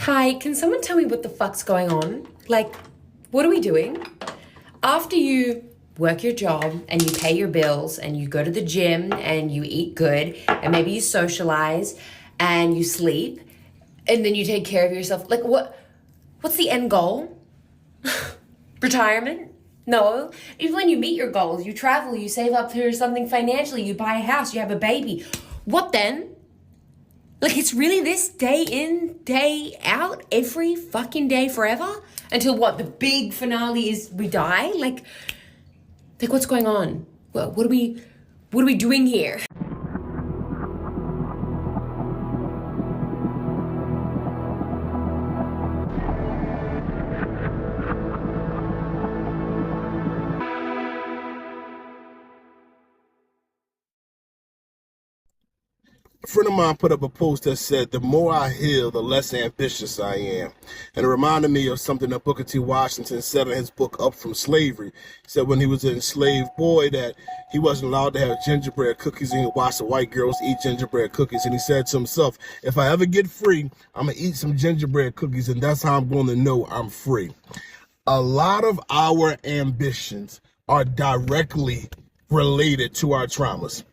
Hi, can someone tell me what the fuck's going on? Like, what are we doing? After you work your job and you pay your bills and you go to the gym and you eat good and maybe you socialize and you sleep and then you take care of yourself, like what's the end goal? Retirement? No. Even when you meet your goals, you travel, you save up for something financially, you buy a house, you have a baby. What then? Like, it's really this day in, day out, every fucking day forever? Until what, the big finale is we die? Like what's going on? What are we doing here? A friend of mine put up a post that said, the more I heal, the less ambitious I am. And it reminded me of something that Booker T. Washington said in his book, Up From Slavery. He said when he was an enslaved boy that he wasn't allowed to have gingerbread cookies and he watched the white girls eat gingerbread cookies. And he said to himself, if I ever get free, I'm going to eat some gingerbread cookies and that's how I'm going to know I'm free. A lot of our ambitions are directly related to our traumas.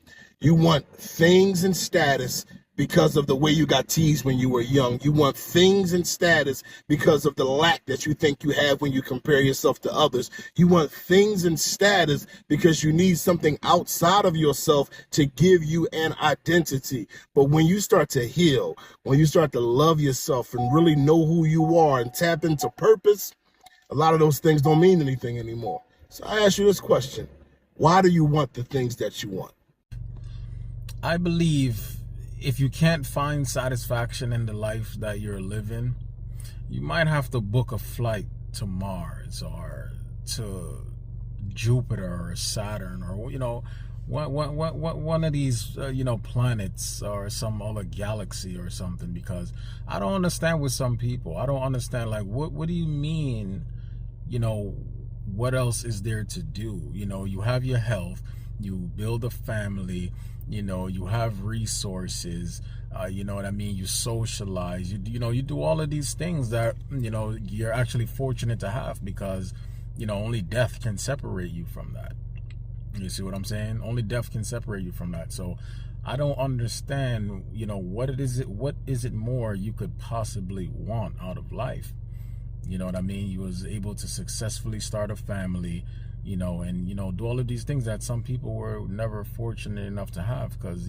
You want things and status because of the way you got teased when you were young. You want things and status because of the lack that you think you have when you compare yourself to others. You want things and status because you need something outside of yourself to give you an identity. But when you start to heal, when you start to love yourself and really know who you are and tap into purpose, a lot of those things don't mean anything anymore. So I ask you this question. Why do you want the things that you want? I believe if you can't find satisfaction in the life that you're living, you might have to book a flight to Mars or to Jupiter or Saturn or, one of these, planets or some other galaxy or something, because I don't understand with some people. I don't understand, like, what do you mean, what else is there to do? You have your health, you build a family, you have resources, you know what I mean? You socialize, you do all of these things that, you're actually fortunate to have because, only death can separate you from that. You see what I'm saying? Only death can separate you from that. So I don't understand, what is it more you could possibly want out of life? You know what I mean? You was able to successfully start a family, and, do all of these things that some people were never fortunate enough to have because,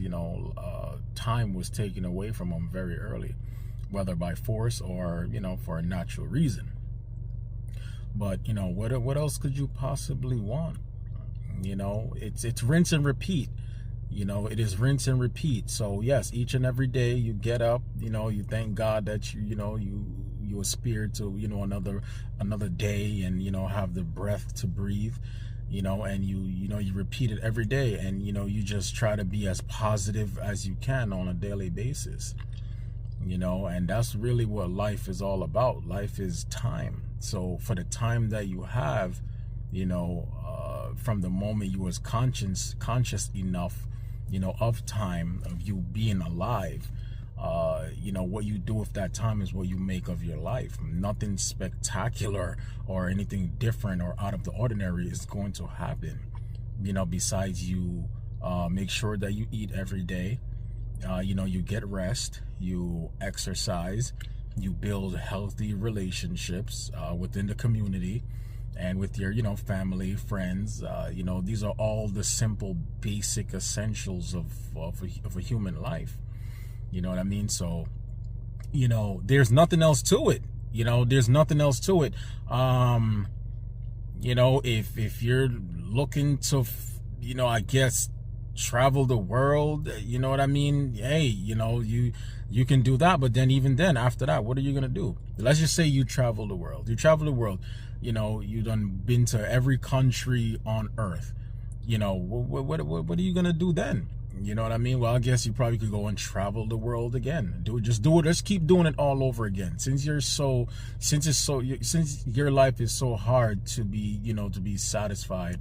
time was taken away from them very early, whether by force or, for a natural reason. But, what else could you possibly want? It's rinse and repeat. It is rinse and repeat. So yes, each and every day you get up, you thank God that you aspire to, another day and, have the breath to breathe, and you repeat it every day and, you just try to be as positive as you can on a daily basis, and that's really what life is all about. Life is time. So for the time that you have, from the moment you was conscious enough, of time, of you being alive, what you do with that time is what you make of your life. Nothing spectacular or anything different or out of the ordinary is going to happen, besides you make sure that you eat every day, you get rest, you exercise, you build healthy relationships within the community and with your, family, friends. These are all the simple, basic essentials of a human life. You know what I mean? So, there's nothing else to it. There's nothing else to it. If you're looking to, I guess, travel the world, you know what I mean? Hey, you can do that. But then even then, after that, what are you going to do? Let's just say you travel the world. You done been to every country on earth. What are you going to do then? You know what I mean? Well, I guess you probably could go and travel the world again. Just do it. Just keep doing it all over again. Since your life is so hard to be satisfied,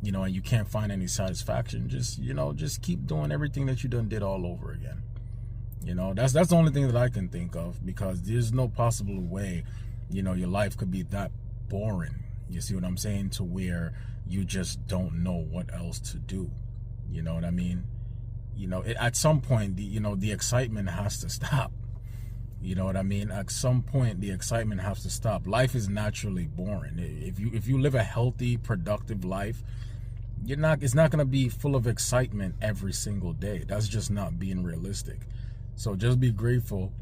and you can't find any satisfaction, just keep doing everything that you done did all over again. You know, that's the only thing that I can think of, because there's no possible way, you know, your life could be that boring. You see what I'm saying? To where you just don't know what else to do. You know what I mean? You know, at some point, the excitement has to stop. You know what I mean? At some point, the excitement has to stop. Life is naturally boring. If you live a healthy, productive life, it's not going to be full of excitement every single day. That's just not being realistic. So just be grateful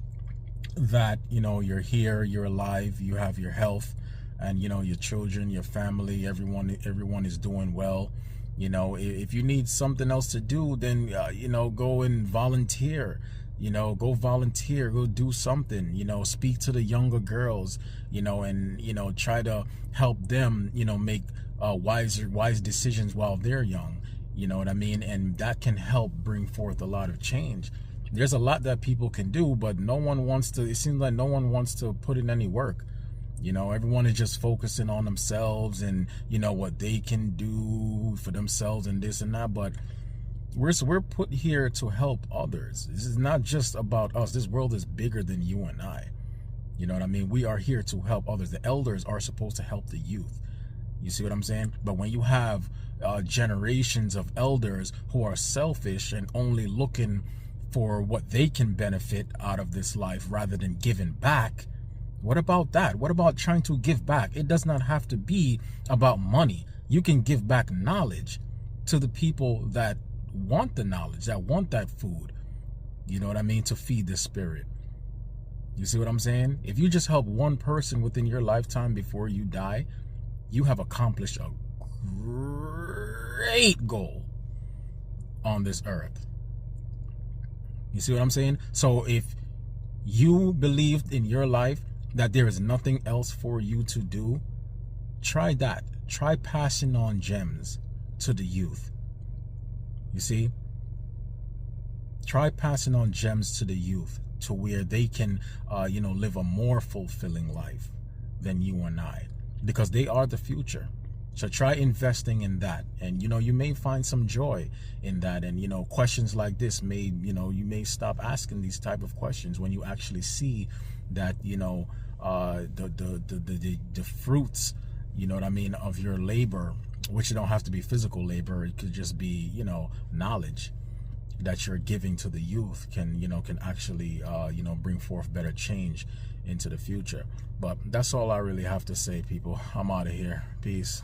that, you know, you're here, you're alive, you have your health, and, you know, your children, your family, everyone is doing well. You know, if you need something else to do, then, you know, go and volunteer. You know, go volunteer, go do something, you know, speak to the younger girls, you know, and, you know, try to help them, you know, make wise decisions while they're young. You know what I mean? And that can help bring forth a lot of change. There's a lot that people can do, but it seems like no one wants to put in any work. You know, everyone is just focusing on themselves and, you know, what they can do for themselves and this and that. But we're put here to help others. This is not just about us. This world is bigger than you and I. You know what I mean? We are here to help others. The elders are supposed to help the youth. You see what I'm saying? But when you have generations of elders who are selfish and only looking for what they can benefit out of this life rather than giving back, what about that? What about trying to give back? It does not have to be about money. You can give back knowledge to the people that want the knowledge, that want that food, you know what I mean, to feed the spirit. You see what I'm saying? If you just help one person within your lifetime before you die, you have accomplished a great goal on this earth. You see what I'm saying? So if you believed in your life that there is nothing else for you to do, try that. Try passing on gems to the youth. You see, try passing on gems to the youth to where they can, you know, live a more fulfilling life than you and I, because they are the future. So try investing in that, and, you know, you may find some joy in that. And, you know, questions like this may, you know, you may stop asking these type of questions when you actually see that, you know, the fruits, you know what I mean, of your labor, which it don't have to be physical labor. It could just be, you know, knowledge that you're giving to the youth can actually, you know, bring forth better change into the future. But that's all I really have to say, people. I'm out of here. Peace.